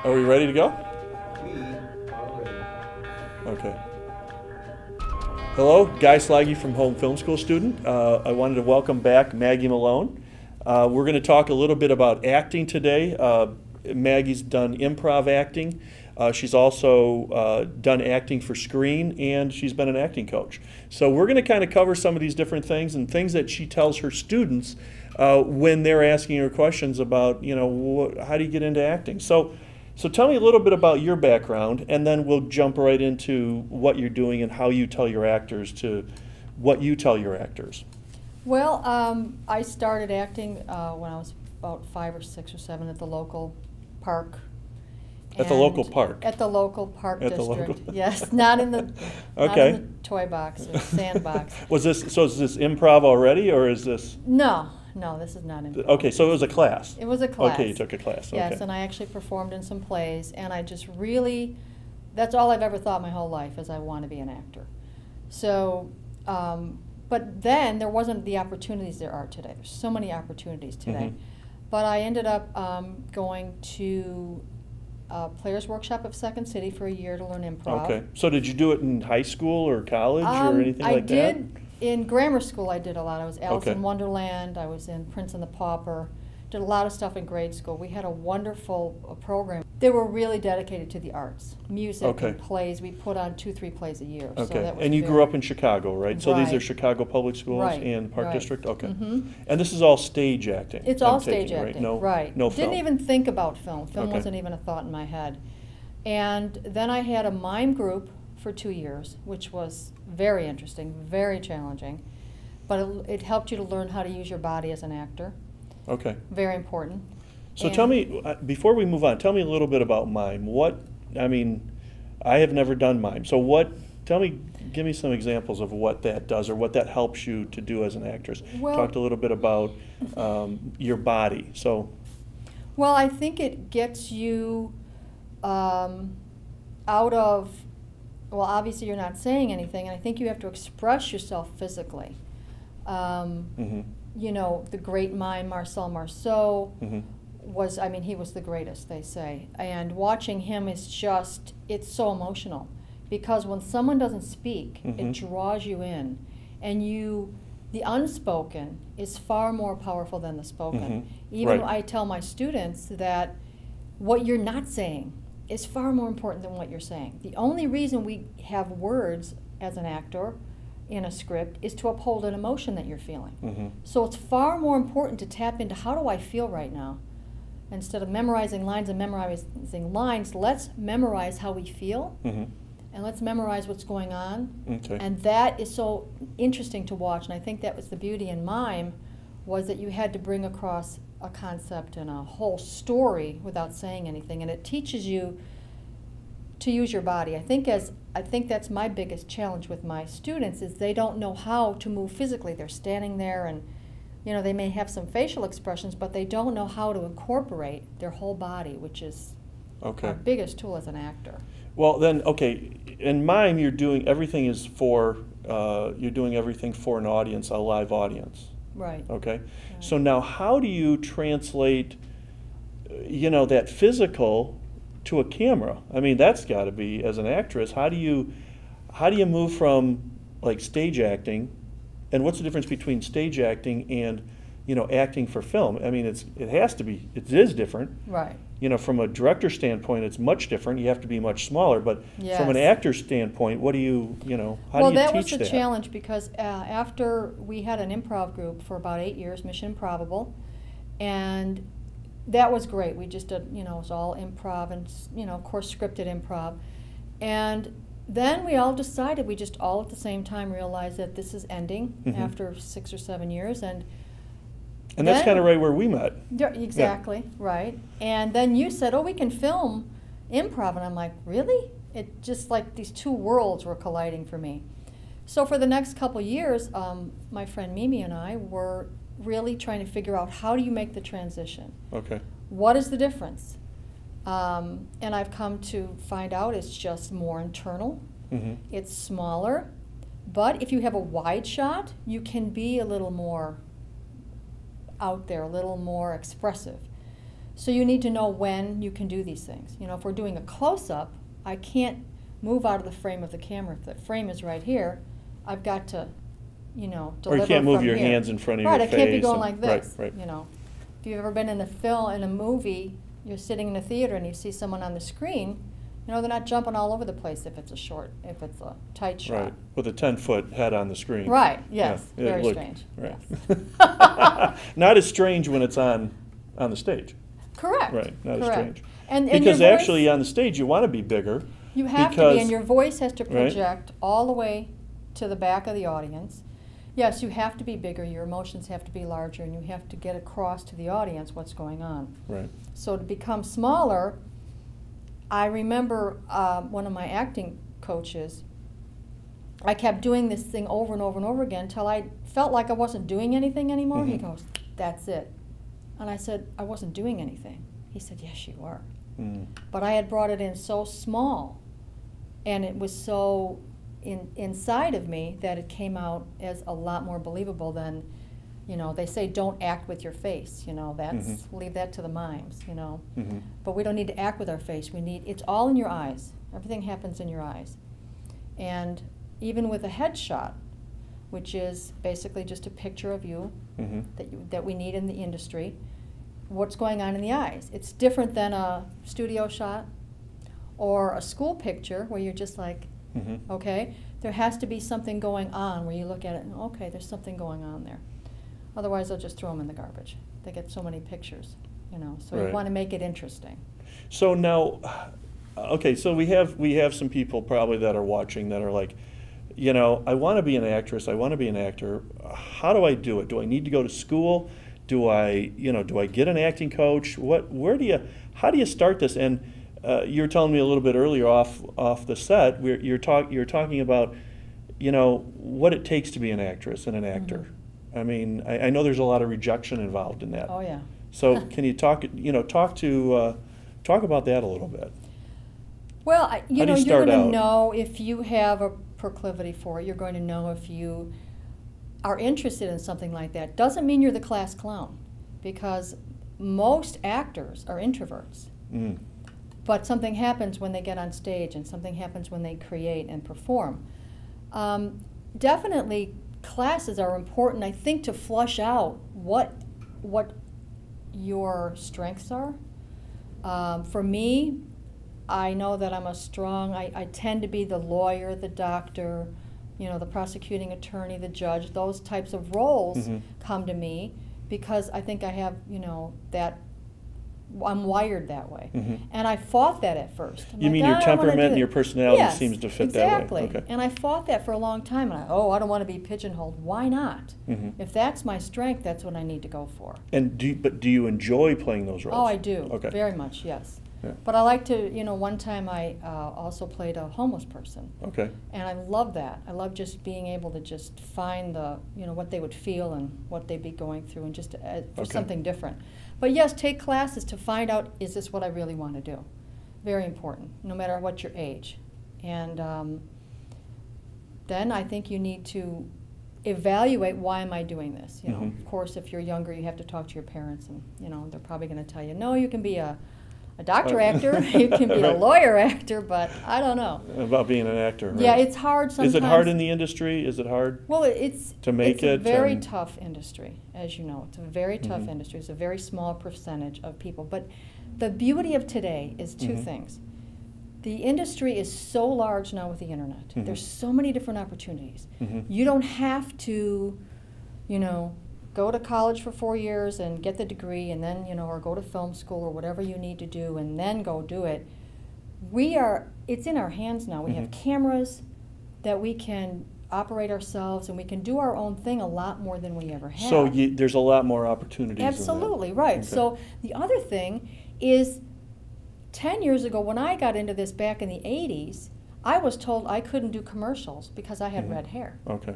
Are we ready to go? We are ready. Okay. Hello, Guy Slaggy from Home Film School student. I wanted to welcome back Maggie Malone. We're going to talk a little bit about acting today. Maggie's done improv acting. She's also done acting for screen, and she's been an acting coach. So we're going to kind of cover some of these different things and things that she tells her students when they're asking her questions about, how do you get into acting? So tell me a little bit about your background, and then we'll jump right into what you're doing and how you tell your actors to what you tell your actors. Well, I started acting when I was about 5 or 6 or 7 at the local park. At the local park? At the local park At the district. local- Yes, not in the Okay. not in the toy box or sandbox. Is this improv already, or is this? No, this is not improv. Okay, so it was a class. It was a class. Okay, you took a class. Yes, Okay. and I actually performed in some plays, and I just really, that's all I've ever thought my whole life is I want to be an actor. So, but then there wasn't the opportunities there are today. There's so many opportunities today. Mhm. But I ended up going to Players Workshop of Second City for a year to learn improv. Okay, so did you do it in high school or college or anything like that? I did. In grammar school I did a lot. I was Alice Okay. in Wonderland, I was in Prince and the Pauper, did a lot of stuff in grade school. We had a wonderful program. They were really dedicated to the arts, music Okay. and plays. We put on 2-3 plays a year. So Okay, that was and you very, grew up in Chicago, right? So these are Right. Chicago Public Schools Right, and Park right. District? Okay. Mhm. And this is all stage acting? It's I'm all taking, stage acting, No, right. no film? Didn't even think about film. Film Okay. wasn't even a thought in my head. And then I had a mime group for 2 years, which was very interesting, very challenging. But it helped you to learn how to use your body as an actor. Okay. Very important. So And- tell me, before we move on, tell me a little bit about mime. I have never done mime. So give me some examples of what that does or what that helps you to do as an actress. Well- Talked a little bit about your body. So, Well, I think it gets you out of, well, obviously you're not saying anything, and I think you have to express yourself physically. mhm, The great mime Marcel Marceau mhm. he was the greatest, they say. And watching him is just, it's so emotional. Because when someone doesn't speak, Mhm. it draws you in. And the unspoken is far more powerful than the spoken. Mhm. Even Right. I tell my students that what you're not saying is far more important than what you're saying. The only reason we have words as an actor in a script is to uphold an emotion that you're feeling. Mhm. So it's far more important to tap into how do I feel right now? Instead of memorizing lines and memorizing lines, let's memorize how we feel, Mhm. and let's memorize what's going on. Okay. And that is so interesting to watch, and I think that was the beauty in mime, was that you had to bring across a concept and a whole story without saying anything, and it teaches you to use your body. I think that's my biggest challenge with my students is they don't know how to move physically. They're standing there and they may have some facial expressions, but they don't know how to incorporate their whole body, which is Okay. our biggest tool as an actor. Well, then, okay, in mime, you're doing everything for an audience, a live audience. Right. Okay, so now how do you translate, that physical to a camera? I mean, that's got to be, as an actress, how do you move from like stage acting, and what's the difference between stage acting and acting for film? I mean, it is different. Right. From a director standpoint, it's much different. You have to be much smaller, but from an Yes. actor standpoint, what do you, how do you Well, teach that was the that? challenge because after we had an improv group for about 8 years, Mission Improbable, and that was great. We just did, it was all improv and, of course, scripted improv. And then we all decided, we just all at the same time realized that this is ending Mhm. after 6 or 7 years. And And that's then- kind of right where we met. Yeah, exactly, right. And then you said, oh, we can film improv. And I'm like, really? It just like these two worlds were colliding for me. So for the next couple years, my friend Mimi and I were really trying to figure out how do you make the transition? Okay. What is the difference? And I've come to find out it's just more internal. Mhm. It's smaller. But if you have a wide shot, you can be a little more out there, a little more expressive. So you need to know when you can do these things. You know, if we're doing a close-up, I can't move out of the frame of the camera. If the frame is right here, I've got to, you know, Or deliver you can't move from your here. hands in front of Right, your I face. can't be going and- like this, Right, you know. If you've ever been in a movie, you're sitting in a theater and you see someone on the screen, you know, they're not jumping all over the place if it's a tight shot. right. With a 10-foot head on the screen. Right, yes, Yeah, it very looked- strange. Right. Yes. Not as strange when it's on the stage. Correct. Right, not as correct. strange. And Because your voice, actually on the stage you want to be bigger. you have to because- be, and your voice has to Right. project all the way to the back of the audience. Yes, you have to be bigger, your emotions have to be larger, and you have to get across to the audience what's going on. Right. So to become smaller, I remember one of my acting coaches, I kept doing this thing over and over and over again until I felt like I wasn't doing anything anymore. He Mhm. goes, "That's it." And I said, "I wasn't doing anything." He said, "Yes, you were." Mm. But I had brought it in so small, and it was so inside of me that it came out as a lot more believable than, you know, they say don't act with your face, you know, that's, leave that to the mimes, you know. Mhm. But we don't need to act with our face, it's all in your eyes. Everything happens in your eyes. And even with a headshot, which is basically just a picture of you, Mhm. that we need in the industry, what's going on in the eyes. It's different than a studio shot or a school picture where you're just like, Mhm. okay, there has to be something going on where you look at it and, okay, there's something going on there. Otherwise, they'll just throw them in the garbage. They get so many pictures, you know, so Right. you want to make it interesting. So now, okay, so we have some people probably that are watching that are like, you know, I want to be an actress, I want to be an actor. How do I do it? Do I need to go to school? Do I get an acting coach? How do you start this? And you were telling me a little bit earlier off the set, you're talking about, you know, what it takes to be an actress and an actor. I mean, I know there's a lot of rejection involved in that. Oh, yeah. So can you talk about that a little bit? Well, How do you're you start going to out? know if you have a proclivity for it. You're going to know if you are interested in something like that. Doesn't mean you're the class clown, because most actors are introverts. Mm. But something happens when they get on stage, and something happens when they create and perform. Definitely, classes are important, I think, to flush out what your strengths are. For me, I know that I'm I tend to be the lawyer, the doctor, you know, the prosecuting attorney, the judge. Those types of roles Mhm. come to me because I think I have, you know, I'm wired that way. Mhm. And I fought that at first. I'm You like, mean your "I don't wanna temperament do and it." your personality Yes, seems to fit that way. exactly. Okay. And I fought that for a long time, and I don't want to be pigeonholed. Why not? Mhm. If that's my strength, that's what I need to go for. And do you enjoy playing those roles? Oh, I do. Okay. Very much, yes. Yeah. But I like to, you know, one time I also played a homeless person. Okay. And I love that. I love just being able to just find what they would feel and what they'd be going through, and just for Okay. something different. But yes, take classes to find out, is this what I really want to do? Very important, no matter what your age. And then I think you need to evaluate, why am I doing this? You know, Mhm. of course, if you're younger, you have to talk to your parents, and you know they're probably going to tell you, no, you can be a doctor actor, you can be a Right. lawyer actor, but I don't know. About being an actor. Right? Yeah, it's hard sometimes. Is it hard in the industry? Is it hard? Well, it's to make it's a it very and- tough industry, as you know. It's a very tough Mhm. industry. It's a very small percentage of people. But the beauty of today is two Mhm. things. The industry is so large now with the internet. Mhm. There's so many different opportunities. Mhm. You don't have to, you know, go to college for 4 years and get the degree, and then, you know, or go to film school or whatever you need to do and then go do it. It's in our hands now. We have Mhm. cameras that we can operate ourselves, and we can do our own thing a lot more than we ever have. So there's a lot more opportunities. in that. Absolutely, right. Okay. So the other thing is, 10 years ago when I got into this back in the 80s, I was told I couldn't do commercials because I had Mhm. red hair. Okay.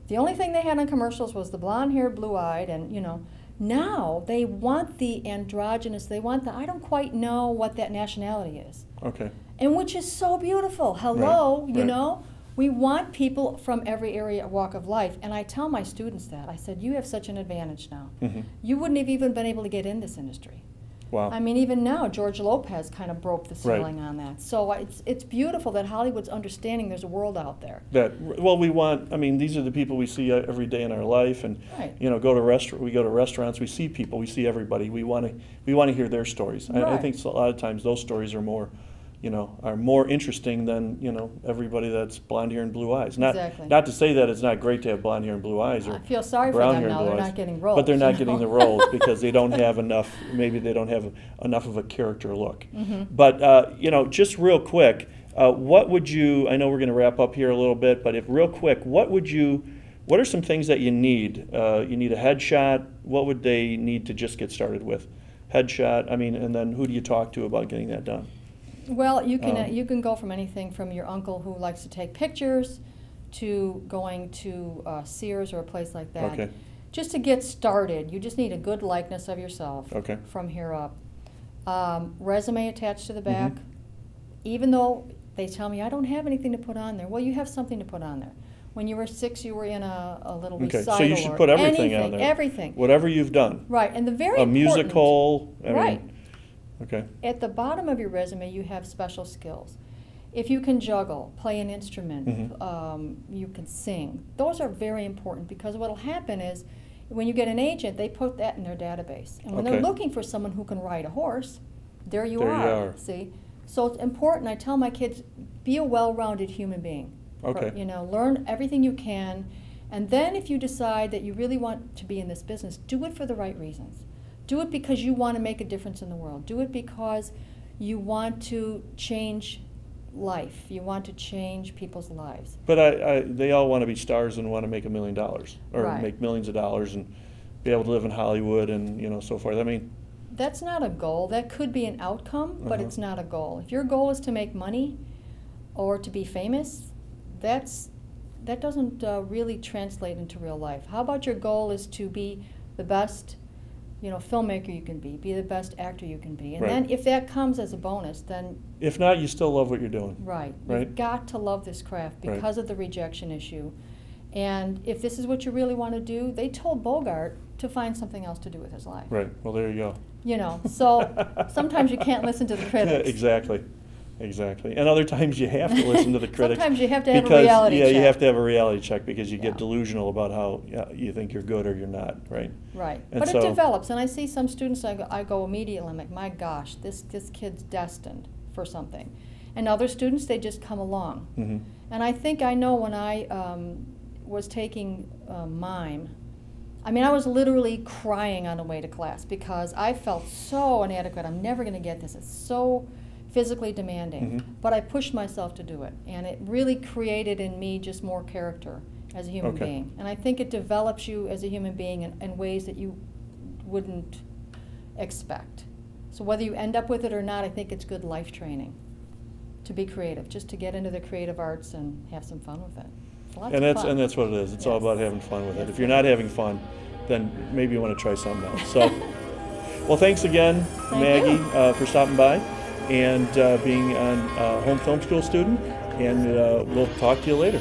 The only thing they had on commercials was the blonde hair, blue-eyed, and, you know, now they want the androgynous, I don't quite know what that nationality is. Okay. And which is so beautiful. Hello, Right, you right. know? We want people from every area, walk of life, and I tell my students that. I said, you have such an advantage now. You wouldn't have even been able to get in this industry. Wow. I mean, even now, George Lopez kind of broke the Right. ceiling on that. So it's beautiful that Hollywood's understanding there's a world out there. That, well, we want, I mean, these are the people we see every day in our life, and Right. you know, we go to restaurants, we see people, we see everybody. We want to hear their stories. I Right. think a lot of times those stories are more, you know, are more interesting than, you know, everybody that's blonde hair and blue eyes. Exactly. Not to say that it's not great to have blonde hair and blue eyes, or I feel sorry for brown them hair and now. blue They're eyes. not getting roles. But they're not you getting know? the roles because they don't have enough. Maybe they don't have enough of a character look. Mm-hmm. But you know, just real quick, what would you? I know we're going to wrap up here a little bit, but if real quick, what are some things that you need? You need a headshot. What would they need to just get started with? Headshot. I mean, and then who do you talk to about getting that done? Well, you can go from anything from your uncle who likes to take pictures to going to Sears or a place like that. Okay. Just to get started, you just need a good likeness of yourself Okay. from here up. Resume attached to the back. Mm-hmm. Even though they tell me I don't have anything to put on there, well, you have something to put on there. When you were 6, you were in a little Okay. recital. So you should or put everything anything, on there. Everything. Whatever you've done. Right, and the very A important, musical. I mean, Right. Okay. At the bottom of your resume, you have special skills. If you can juggle, play an instrument, Mhm. you can sing. Those are very important because what will happen is when you get an agent, they put that in their database. And when Okay. they're looking for someone who can ride a horse, there you There you are. are. See? So it's important. I tell my kids, be a well-rounded human being. Okay. You know, learn everything you can. And then if you decide that you really want to be in this business, do it for the right reasons. Do it because you want to make a difference in the world. Do it because you want to change life. You want to change people's lives. But they all want to be stars and want to make $1 million or Right. make millions of dollars and be able to live in Hollywood and, you know, so forth. I mean, That's not a goal. That could be an outcome, but Uh-huh. it's not a goal. If your goal is to make money or to be famous, that doesn't really translate into real life. How about your goal is to be the best, you know, filmmaker you can be the best actor you can be. And Right. then if that comes as a bonus, then if not, you still love what you're doing. right. Right. You've got to love this craft Right. because of the rejection issue. And if this is what you really want to do, they told Bogart to find something else to do with his life. Right. Well, there you go. You know, so sometimes you can't listen to the critics. Exactly. Exactly. And other times you have to listen to the critics. Sometimes you have to have a because, reality yeah, check. you have to have a reality check because you Yeah. get delusional about how you think you're good or you're not, right? Right, And but so- it develops, and I see some students, I go immediately, I'm like, my gosh, this kid's destined for something. And other students, they just come along. Mm-hmm. And I think I know when I was taking mime, I mean, I was literally crying on the way to class because I felt so inadequate. I'm never going to get this. It's so physically demanding. Mhm. But I pushed myself to do it, and it really created in me just more character as a human Okay. being. And I think it develops you as a human being in ways that you wouldn't expect. So whether you end up with it or not, I think it's good life training to be creative, just to get into the creative arts and have some fun with it. It's lots And of that's fun. what it is. It's all Yes. about having fun with it. Yes, If you're it not is. having fun, then maybe you want to try something else. So, well, thanks again, Thank Maggie, you. for stopping by and being on Home Film School student. And we'll talk to you later.